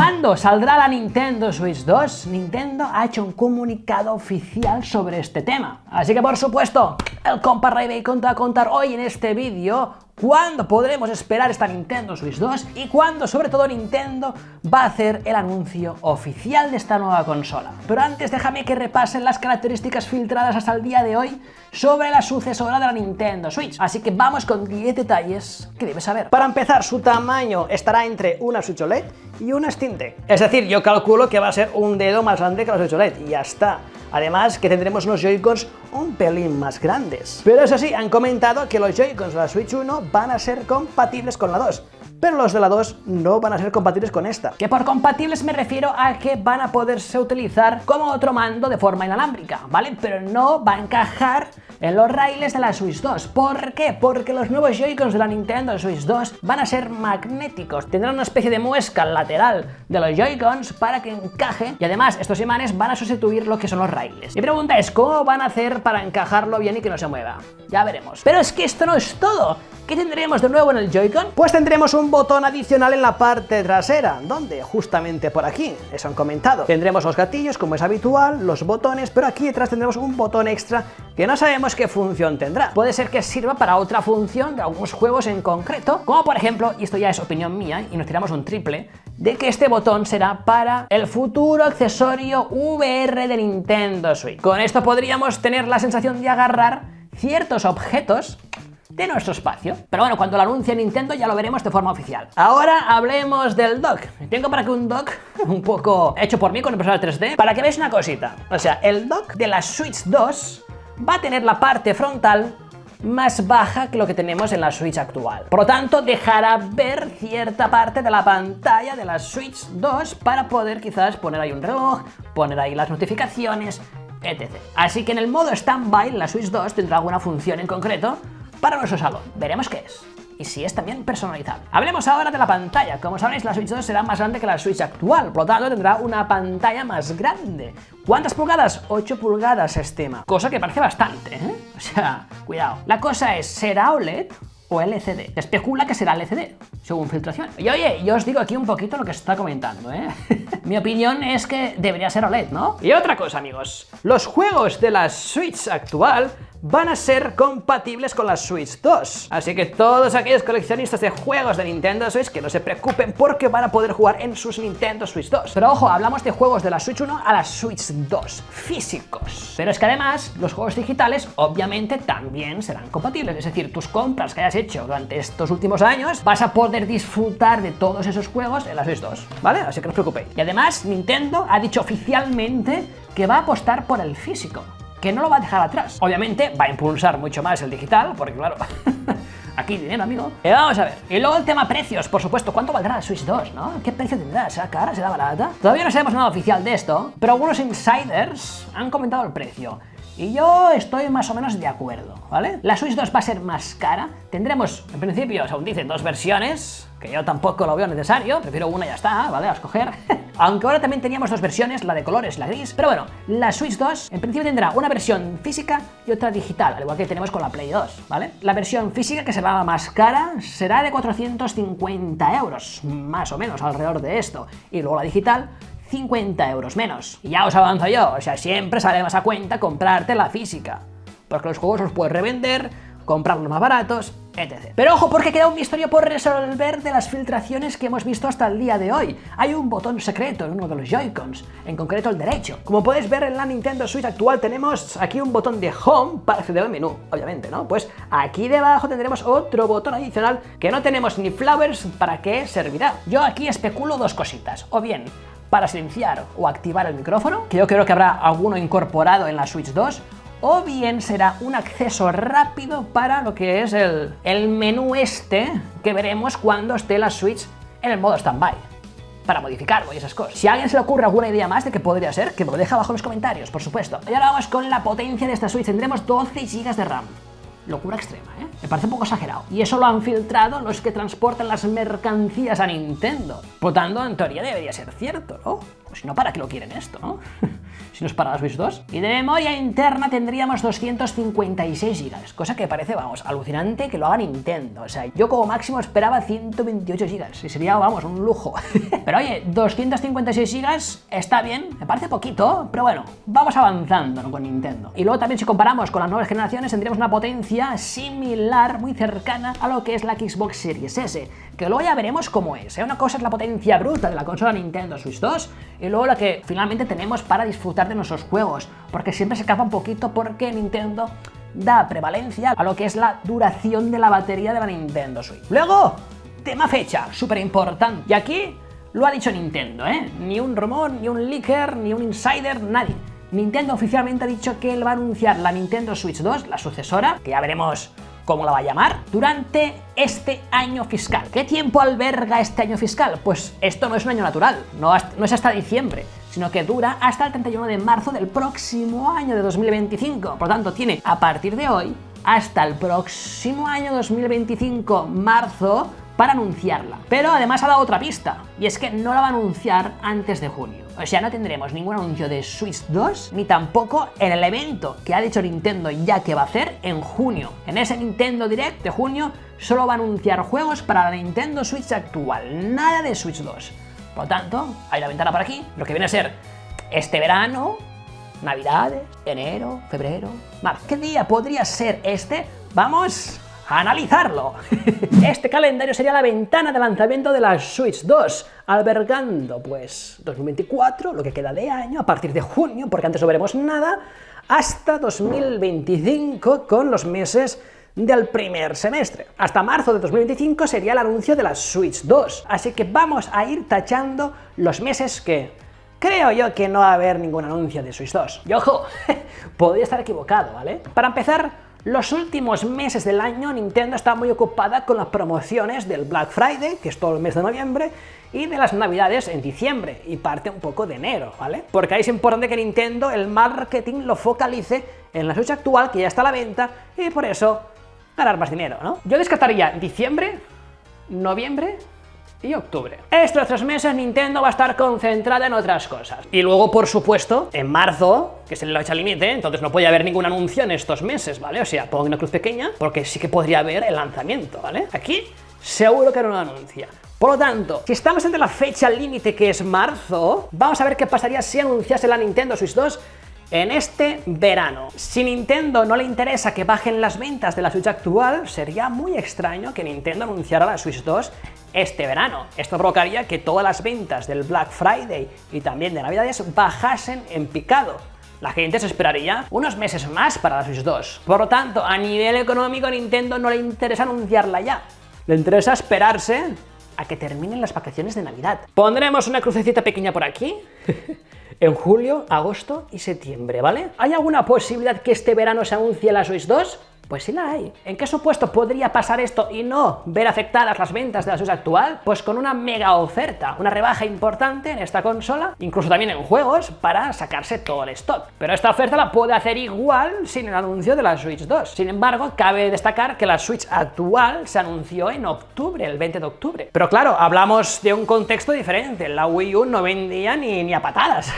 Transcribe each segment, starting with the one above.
¿Cuándo saldrá la Nintendo Switch 2? Nintendo ha hecho un comunicado oficial sobre este tema. Así que, por supuesto, el compa Ray Bacon te va a contar hoy en este vídeo cuándo podremos esperar esta Nintendo Switch 2 y cuándo, sobre todo, Nintendo va a hacer el anuncio oficial de esta nueva consola. Pero antes déjame que repasen las características filtradas hasta el día de hoy sobre la sucesora de la Nintendo Switch. Así que vamos con 10 detalles que debes saber. Para empezar, su tamaño estará entre una Switch OLED y una Steam Deck. Es decir, yo calculo que va a ser un dedo más grande que la Switch OLED y ya está. Además que tendremos unos Joy-Cons un pelín más grandes. Pero eso sí, han comentado que los Joy-Cons de la Switch 1 van a ser compatibles con la 2. Pero los de la 2 no van a ser compatibles con esta. Que por compatibles me refiero a que van a poderse utilizar como otro mando de forma inalámbrica, ¿vale? Pero no va a encajar en los raíles de la Switch 2. ¿Por qué? Porque los nuevos Joy-Cons de la Nintendo Switch 2 van a ser magnéticos. Tendrán una especie de muesca lateral de los Joy-Cons para que encaje y además estos imanes van a sustituir lo que son los raíles. Mi pregunta es, ¿cómo van a hacer para encajarlo bien y que no se mueva? Ya veremos. Pero es que esto no es todo. ¿Qué tendremos de nuevo en el Joy-Con? Pues tendremos un botón adicional en la parte trasera. ¿Dónde? Justamente por aquí. Eso han comentado. Tendremos los gatillos, como es habitual, los botones, pero aquí detrás tendremos un botón extra que no sabemos qué función tendrá. Puede ser que sirva para otra función de algunos juegos en concreto, como por ejemplo, y esto ya es opinión mía, y nos tiramos un triple, de que este botón será para el futuro accesorio VR de Nintendo Switch. Con esto podríamos tener la sensación de agarrar ciertos objetos de nuestro espacio. Pero bueno, cuando lo anuncie Nintendo ya lo veremos de forma oficial. Ahora hablemos del dock. Tengo para aquí un dock un poco hecho por mí con impresora 3D para que veáis una cosita. O sea, el dock de la Switch 2 va a tener la parte frontal más baja que lo que tenemos en la Switch actual. Por lo tanto, dejará ver cierta parte de la pantalla de la Switch 2 para poder quizás poner ahí un reloj, poner ahí las notificaciones, etc. Así que en el modo Standby la Switch 2 tendrá alguna función en concreto para nuestro salón. Veremos qué es. Y si es también personalizable. Hablemos ahora de la pantalla. Como sabréis, la Switch 2 será más grande que la Switch actual, por lo tanto tendrá una pantalla más grande. ¿Cuántas pulgadas? 8 pulgadas se estima. Cosa que parece bastante, ¿eh? O sea, cuidado. La cosa es, ¿será OLED o LCD? Se especula que será LCD, según filtración. Y oye, yo os digo aquí un poquito lo que se está comentando, ¿eh? Mi opinión es que debería ser OLED, ¿no? Y otra cosa, amigos. Los juegos de la Switch actual van a ser compatibles con la Switch 2. Así que todos aquellos coleccionistas de juegos de Nintendo Switch que no se preocupen porque van a poder jugar en sus Nintendo Switch 2. Pero ojo, hablamos de juegos de la Switch 1 a la Switch 2, físicos. Pero es que además los juegos digitales obviamente también serán compatibles. Es decir, tus compras que hayas hecho durante estos últimos años vas a poder disfrutar de todos esos juegos en la Switch 2, ¿vale? Así que no os preocupéis. Y además Nintendo ha dicho oficialmente que va a apostar por el físico, que no lo va a dejar atrás. Obviamente va a impulsar mucho más el digital, porque claro, aquí dinero, amigo. Y vamos a ver. Y luego el tema precios, por supuesto. ¿Cuánto valdrá la Switch 2, no? ¿Qué precio tendrá? ¿Será cara? ¿Será barata? Todavía no sabemos nada oficial de esto, pero algunos insiders han comentado el precio. Y yo estoy más o menos de acuerdo, ¿vale? La Switch 2 va a ser más cara. Tendremos, en principio, según dicen, 2 versiones, que yo tampoco lo veo necesario. Prefiero una y ya está, ¿vale? A escoger. Aunque ahora también teníamos 2 versiones, la de colores, la gris. Pero bueno, la Switch 2 en principio tendrá una versión física y otra digital, al igual que tenemos con la Play 2, ¿vale? La versión física, que será la más cara, será de 450 euros, más o menos, alrededor de esto. Y luego la digital, 50 euros menos. Y ya os avanzo yo, o sea, siempre sale más a cuenta comprarte la física, porque los juegos los puedes revender, comprarlos más baratos, etc. Pero ojo, porque queda un misterio por resolver de las filtraciones que hemos visto hasta el día de hoy. Hay un botón secreto en uno de los Joy-Cons, en concreto el derecho. Como podéis ver en la Nintendo Switch actual tenemos aquí un botón de Home para acceder al menú, obviamente, ¿no? Pues aquí debajo tendremos otro botón adicional que no tenemos ni flowers para qué servirá. Yo aquí especulo 2 cositas, o bien para silenciar o activar el micrófono, que yo creo que habrá alguno incorporado en la Switch 2, o bien será un acceso rápido para lo que es el menú este que veremos cuando esté la Switch en el modo Standby, para modificarlo y esas cosas. Si a alguien se le ocurre alguna idea más de qué podría ser, que me lo deja abajo en los comentarios, por supuesto. Y ahora vamos con la potencia de esta Switch. Tendremos 12 GB de RAM. locura extrema, ¿eh? Me parece un poco exagerado. Y eso lo han filtrado los que transportan las mercancías a Nintendo. Por tanto, en teoría debería ser cierto, ¿no? Pues si no, ¿para qué lo quieren esto, no? Si no es para la Switch 2. Y de memoria interna tendríamos 256 GB, cosa que parece, vamos, alucinante que lo haga Nintendo. O sea, yo como máximo esperaba 128 GB y sería, vamos, un lujo. Pero oye, 256 GB está bien, me parece poquito, pero bueno, vamos avanzando, ¿no?, con Nintendo. Y luego también si comparamos con las nuevas generaciones tendríamos una potencia similar, muy cercana a lo que es la Xbox Series S, que luego ya veremos cómo es, ¿eh? Una cosa es la potencia bruta de la consola Nintendo Switch 2 y luego la que finalmente tenemos para disfrutar de nuestros juegos, porque siempre se escapa un poquito porque Nintendo da prevalencia a lo que es la duración de la batería de la Nintendo Switch. Luego, tema fecha, súper importante. Y aquí lo ha dicho Nintendo, ¿eh? Ni un rumor, ni un leaker, ni un insider, nadie. Nintendo oficialmente ha dicho que él va a anunciar la Nintendo Switch 2, la sucesora, que ya veremos cómo la va a llamar, durante este año fiscal. ¿Qué tiempo alberga este año fiscal? Pues esto no es un año natural, no es hasta diciembre, sino que dura hasta el 31 de marzo del próximo año de 2025. Por lo tanto, tiene a partir de hoy hasta el próximo año 2025, marzo, para anunciarla. Pero además ha dado otra pista, y es que no la va a anunciar antes de junio. O sea, no tendremos ningún anuncio de Switch 2, ni tampoco en el evento que ha dicho Nintendo ya que va a hacer en junio. En ese Nintendo Direct de junio solo va a anunciar juegos para la Nintendo Switch actual, nada de Switch 2. Por lo tanto, hay la ventana por aquí, lo que viene a ser este verano, Navidades, enero, febrero, marzo. ¿Qué día podría ser este? Vamos a analizarlo. Este calendario sería la ventana de lanzamiento de la Switch 2, albergando pues 2024, lo que queda de año, a partir de junio, porque antes no veremos nada, hasta 2025 con los meses del primer semestre. Hasta marzo de 2025 sería el anuncio de la Switch 2, así que vamos a ir tachando los meses que creo yo que no va a haber ningún anuncio de Switch 2. Y ojo, podría estar equivocado, ¿vale? Para empezar, los últimos meses del año Nintendo está muy ocupada con las promociones del Black Friday, que es todo el mes de noviembre, y de las Navidades en diciembre, y parte un poco de enero, ¿vale? Porque ahí es importante que Nintendo el marketing lo focalice en la Switch actual, que ya está a la venta, y por eso ganar más dinero, ¿no? Yo descartaría diciembre, noviembre y octubre. Estos 3 meses Nintendo va a estar concentrada en otras cosas. Y luego, por supuesto, en marzo, que es la fecha límite, entonces no puede haber ningún anuncio en estos meses, ¿vale? O sea, pongo una cruz pequeña, porque sí que podría haber el lanzamiento, ¿vale? Aquí, seguro que no lo anuncia. Por lo tanto, si estamos entre la fecha límite, que es marzo, vamos a ver qué pasaría si anunciase la Nintendo Switch 2 en este verano. Si Nintendo no le interesa que bajen las ventas de la Switch actual, sería muy extraño que Nintendo anunciara la Switch 2 este verano. Esto provocaría que todas las ventas del Black Friday y también de Navidades bajasen en picado. La gente se esperaría unos meses más para la Switch 2. Por lo tanto, a nivel económico, a Nintendo no le interesa anunciarla ya. Le interesa esperarse a que terminen las vacaciones de Navidad. Pondremos una crucecita pequeña por aquí. En julio, agosto y septiembre, ¿vale? ¿Hay alguna posibilidad que este verano se anuncie la Switch 2? Pues sí la hay. ¿En qué supuesto podría pasar esto y no ver afectadas las ventas de la Switch actual? Pues con una mega oferta, una rebaja importante en esta consola, incluso también en juegos, para sacarse todo el stock. Pero esta oferta la puede hacer igual sin el anuncio de la Switch 2. Sin embargo, cabe destacar que la Switch actual se anunció en octubre, el 20 de octubre. Pero claro, hablamos de un contexto diferente. La Wii U no vendía ni a patadas.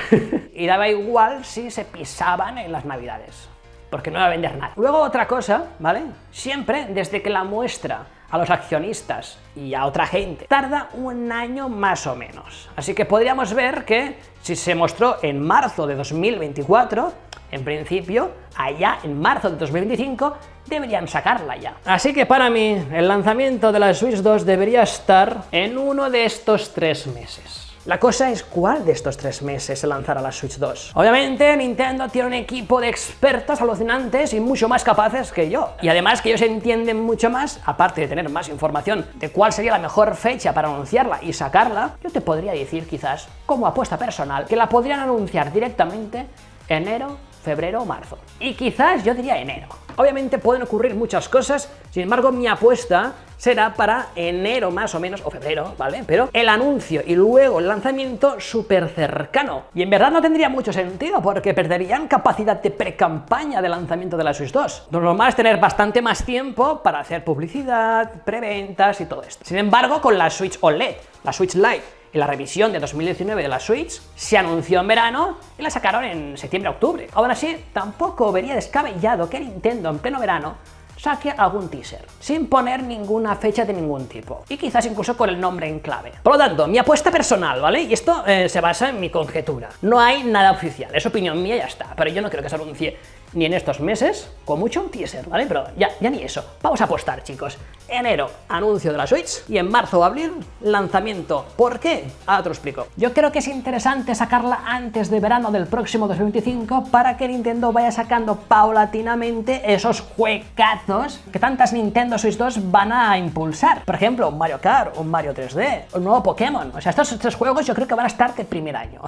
Y daba igual si se pisaban en las Navidades, porque no iba a vender nada. Luego otra cosa, ¿vale? Siempre, desde que la muestra a los accionistas y a otra gente, tarda un año más o menos. Así que podríamos ver que si se mostró en marzo de 2024, en principio, allá en marzo de 2025, deberían sacarla ya. Así que para mí, el lanzamiento de la Switch 2 debería estar en uno de estos 3 meses. La cosa es cuál de estos 3 meses se lanzará la Switch 2. Obviamente Nintendo tiene un equipo de expertos alucinantes y mucho más capaces que yo. Y además que ellos entienden mucho más, aparte de tener más información de cuál sería la mejor fecha para anunciarla y sacarla, yo te podría decir quizás, como apuesta personal, que la podrían anunciar directamente enero, febrero o marzo. Y quizás yo diría enero. Obviamente pueden ocurrir muchas cosas, sin embargo mi apuesta será para enero más o menos, o febrero, ¿vale? Pero el anuncio y luego el lanzamiento súper cercano. Y en verdad no tendría mucho sentido porque perderían capacidad de pre-campaña de lanzamiento de la Switch 2. Lo normal es tener bastante más tiempo para hacer publicidad, preventas y todo esto. Sin embargo, con la Switch OLED, la Switch Lite y la revisión de 2019 de la Switch se anunció en verano y la sacaron en septiembre-octubre. Aún así, tampoco vería descabellado que Nintendo en pleno verano saque algún teaser, sin poner ninguna fecha de ningún tipo, y quizás incluso con el nombre en clave. Por lo tanto, mi apuesta personal, ¿vale? Y esto se basa en mi conjetura. No hay nada oficial, es opinión mía y ya está, pero yo no creo que se anuncie ni en estos meses, con mucho un teaser, ¿vale? Pero ya ni eso. Vamos a apostar, chicos. Enero, anuncio de la Switch, y en marzo o abril, lanzamiento. ¿Por qué? Ahora te lo explico. Yo creo que es interesante sacarla antes de verano del próximo 2025 para que Nintendo vaya sacando paulatinamente esos juegazos que tantas Nintendo Switch 2 van a impulsar. Por ejemplo, un Mario Kart, un Mario 3D, un nuevo Pokémon. O sea, estos tres juegos yo creo que van a estar de primer año.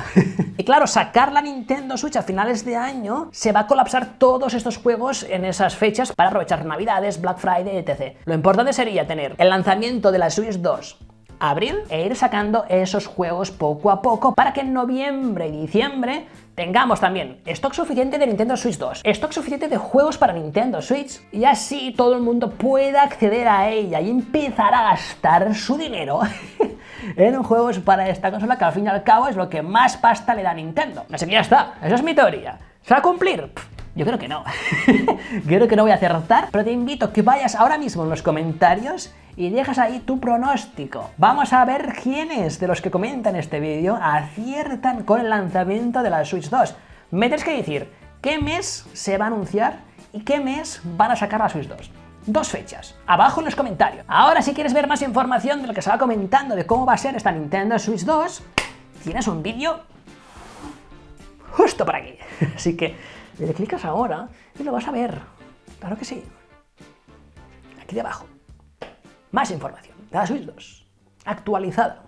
Y claro, sacar la Nintendo Switch a finales de año se va a colapsar todos estos juegos en esas fechas para aprovechar Navidades, Black Friday, etc. Lo importante sería tener el lanzamiento de la Switch 2 abril e ir sacando esos juegos poco a poco para que en noviembre y diciembre tengamos también stock suficiente de Nintendo Switch 2, stock suficiente de juegos para Nintendo Switch y así todo el mundo pueda acceder a ella y empezar a gastar su dinero en juegos para esta consola que al fin y al cabo es lo que más pasta le da a Nintendo. Así que ya está, esa es mi teoría. ¿Se va a cumplir? Yo creo que no. Creo que no voy a acertar, pero te invito a que vayas ahora mismo en los comentarios y dejas ahí tu pronóstico. Vamos a ver quiénes de los que comentan este vídeo aciertan con el lanzamiento de la Switch 2. Me tienes que decir qué mes se va a anunciar y qué mes van a sacar la Switch 2. Dos fechas, abajo en los comentarios. Ahora, si quieres ver más información de lo que se va comentando de cómo va a ser esta Nintendo Switch 2, tienes un vídeo justo por aquí. Así que le clicas ahora y lo vas a ver. Claro que sí. Aquí debajo. Más información de la Switch 2. Actualizada.